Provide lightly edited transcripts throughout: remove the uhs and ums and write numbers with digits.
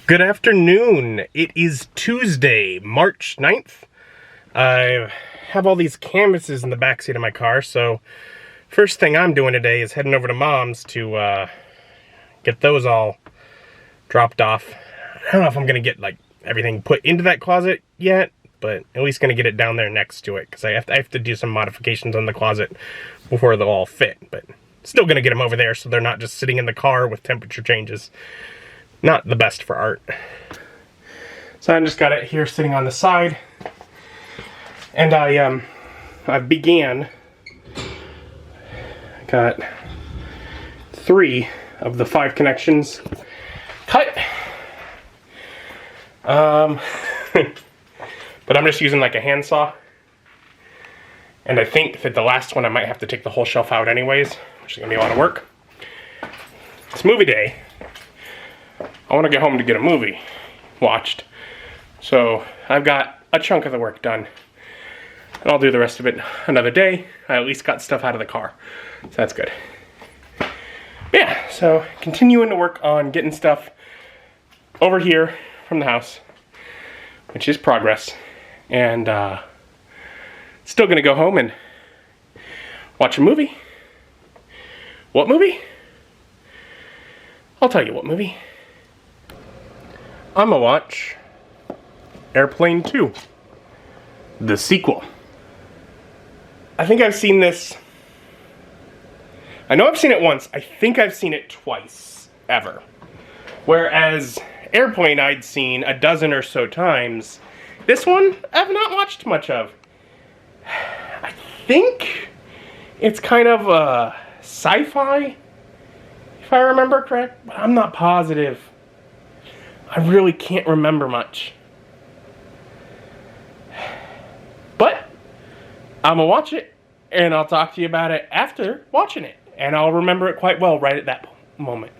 Good afternoon. It is Tuesday, March 9th. I have all these canvases in the backseat of my car, so first thing I'm doing today is heading over to Mom's to get those all dropped off. I don't know if I'm going to get everything put into that closet yet, but at least going to get it down there next to it, because I have to do some modifications on the closet before they'll all fit, but still going to get them over there so they're not just sitting in the car with temperature changes. Not the best for art. So I just got it here sitting on the side, and I got 3 of the 5 connections cut. But I'm just using a handsaw, and I think that the last one I might have to take the whole shelf out anyways, which is gonna be a lot of work. It's movie day. I want to get home to get a movie watched. So I've got a chunk of the work done. And I'll do the rest of it another day. I at least got stuff out of the car. So that's good. But yeah, so continuing to work on getting stuff over here from the house, which is progress. And still going to go home and watch a movie. What movie? I'll tell you what movie. I'm gonna watch Airplane 2, the sequel. I think I've seen this. I know I've seen it once. I think I've seen it twice, ever. Whereas Airplane I'd seen a dozen or so times. This one I've not watched much of. I think it's kind of a sci-fi, if I remember correct, but I'm not positive. I really can't remember much. But I'm gonna watch it, and I'll talk to you about it after watching it. And I'll remember it quite well right at that moment.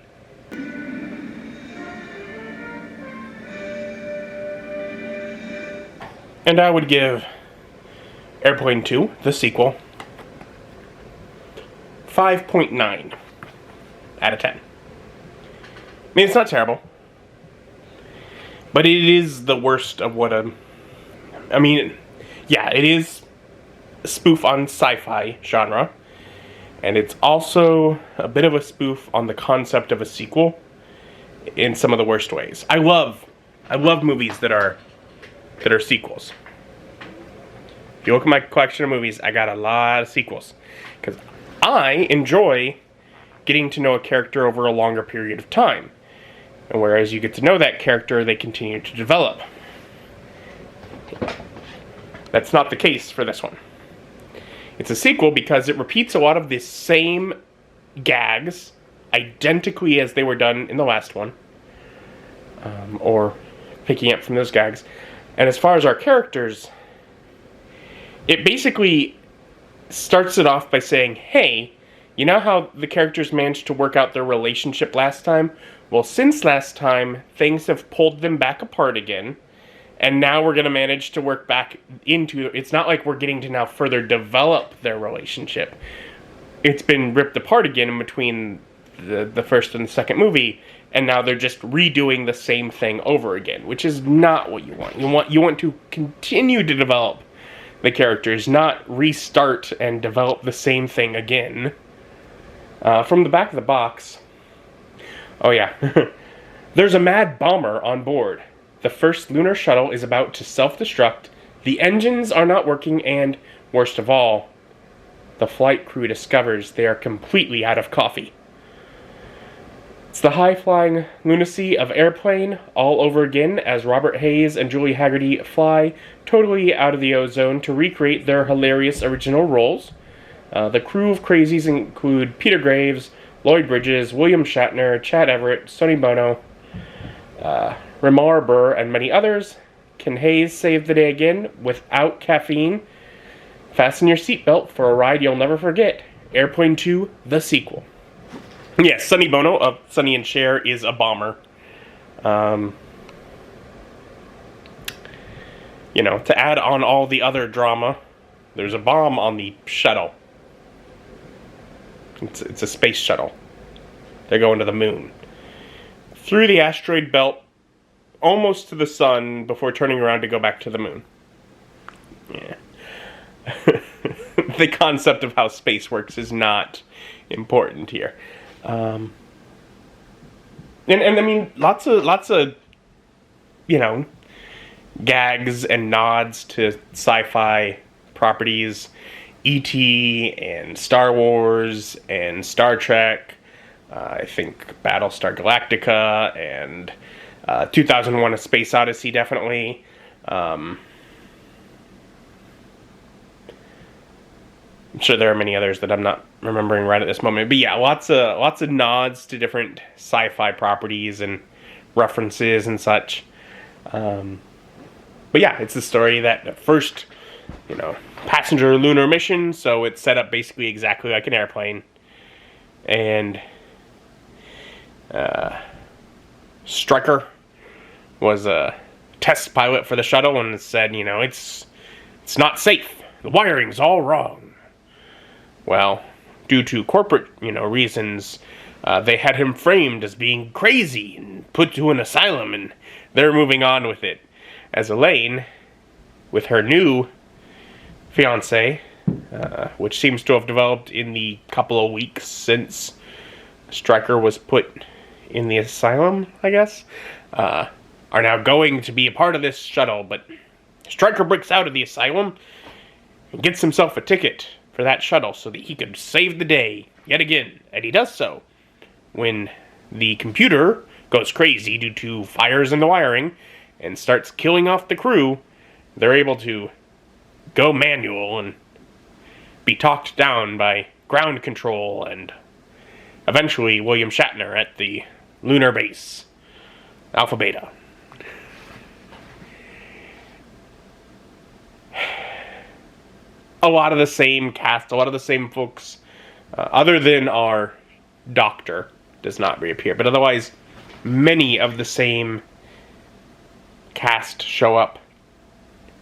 And I would give Airplane 2, the sequel, 5.9 out of 10. I mean, it's not terrible. But it is the worst of what I mean, yeah, it is a spoof on sci-fi genre. And it's also a bit of a spoof on the concept of a sequel in some of the worst ways. I love movies that are sequels. If you look at my collection of movies, I got a lot of sequels. Because I enjoy getting to know a character over a longer period of time. And whereas you get to know that character, they continue to develop. That's not the case for this one. It's a sequel because it repeats a lot of the same gags, identically as they were done in the last one. Or picking up from those gags. And as far as our characters, it basically starts it off by saying, hey, you know how the characters managed to work out their relationship last time? Well, since last time, things have pulled them back apart again, and now we're going to manage to work back into it. It's not like we're getting to now further develop their relationship. It's been ripped apart again in between the first and the second movie, and now they're just redoing the same thing over again, which is not what you want. You want to continue to develop the characters, not restart and develop the same thing again. From the back of the box... Oh yeah, there's a mad bomber on board. The first lunar shuttle is about to self-destruct, the engines are not working, and, worst of all, the flight crew discovers they are completely out of coffee. It's the high-flying lunacy of Airplane all over again as Robert Hayes and Julie Haggerty fly totally out of the ozone to recreate their hilarious original roles. The crew of crazies include Peter Graves, Lloyd Bridges, William Shatner, Chad Everett, Sonny Bono, Ramar Burr, and many others. Can Hayes save the day again without caffeine? Fasten your seatbelt for a ride you'll never forget. Airplane 2, the sequel. Yes, Sonny Bono of Sonny and Cher is a bomber. You know, to add on all the other drama, there's a bomb on the shuttle. It's a space shuttle. They're going to the moon. Through the asteroid belt, almost to the sun before turning around to go back to the moon. Yeah. The concept of how space works is not important here. And I mean, lots of, gags and nods to sci-fi properties, E.T. and Star Wars and Star Trek. I think Battlestar Galactica and 2001: A Space Odyssey, definitely. I'm sure there are many others that I'm not remembering right at this moment. But yeah, lots of nods to different sci-fi properties and references and such. But yeah, it's the story that first, passenger lunar mission, so it's set up basically exactly like an airplane. And Stryker was a test pilot for the shuttle and said, it's not safe. The wiring's all wrong. Well, due to corporate, reasons, they had him framed as being crazy and put to an asylum, and they're moving on with it. As Elaine, with her new fiancé, which seems to have developed in the couple of weeks since Stryker was put in the asylum, I guess, are now going to be a part of this shuttle, but Stryker breaks out of the asylum and gets himself a ticket for that shuttle so that he could save the day yet again, and he does so when the computer goes crazy due to fires in the wiring and starts killing off the crew. They're able to go manual and be talked down by ground control and eventually William Shatner at the lunar base, Alpha Beta. A lot of the same cast, a lot of the same folks, other than our doctor does not reappear, but otherwise many of the same cast show up,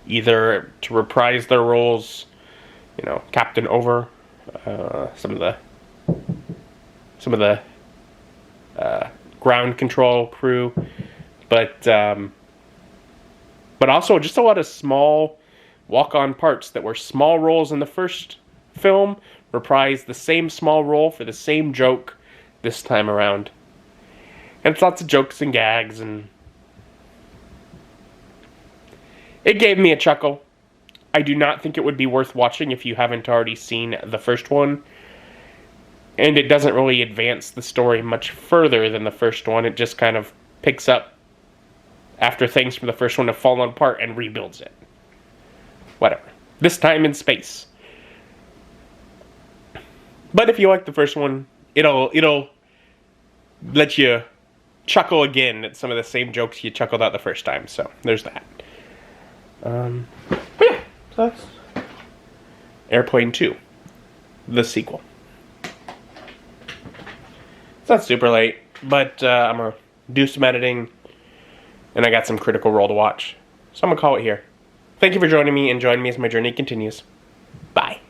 either to reprise their roles, Captain Over, some of the ground control crew, but also just a lot of small walk-on parts that were small roles in the first film, reprise the same small role for the same joke this time around. And it's lots of jokes and gags, and it gave me a chuckle. I do not think it would be worth watching if you haven't already seen the first one. And it doesn't really advance the story much further than the first one. It just kind of picks up after things from the first one have fallen apart and rebuilds it. Whatever. This time in space. But if you like the first one, it'll let you chuckle again at some of the same jokes you chuckled at the first time. So there's that. But yeah, so that's Airplane 2, the sequel. It's not super late, but I'm going to do some editing, and I got some Critical Role to watch. So I'm going to call it here. Thank you for joining me, and join me as my journey continues. Bye.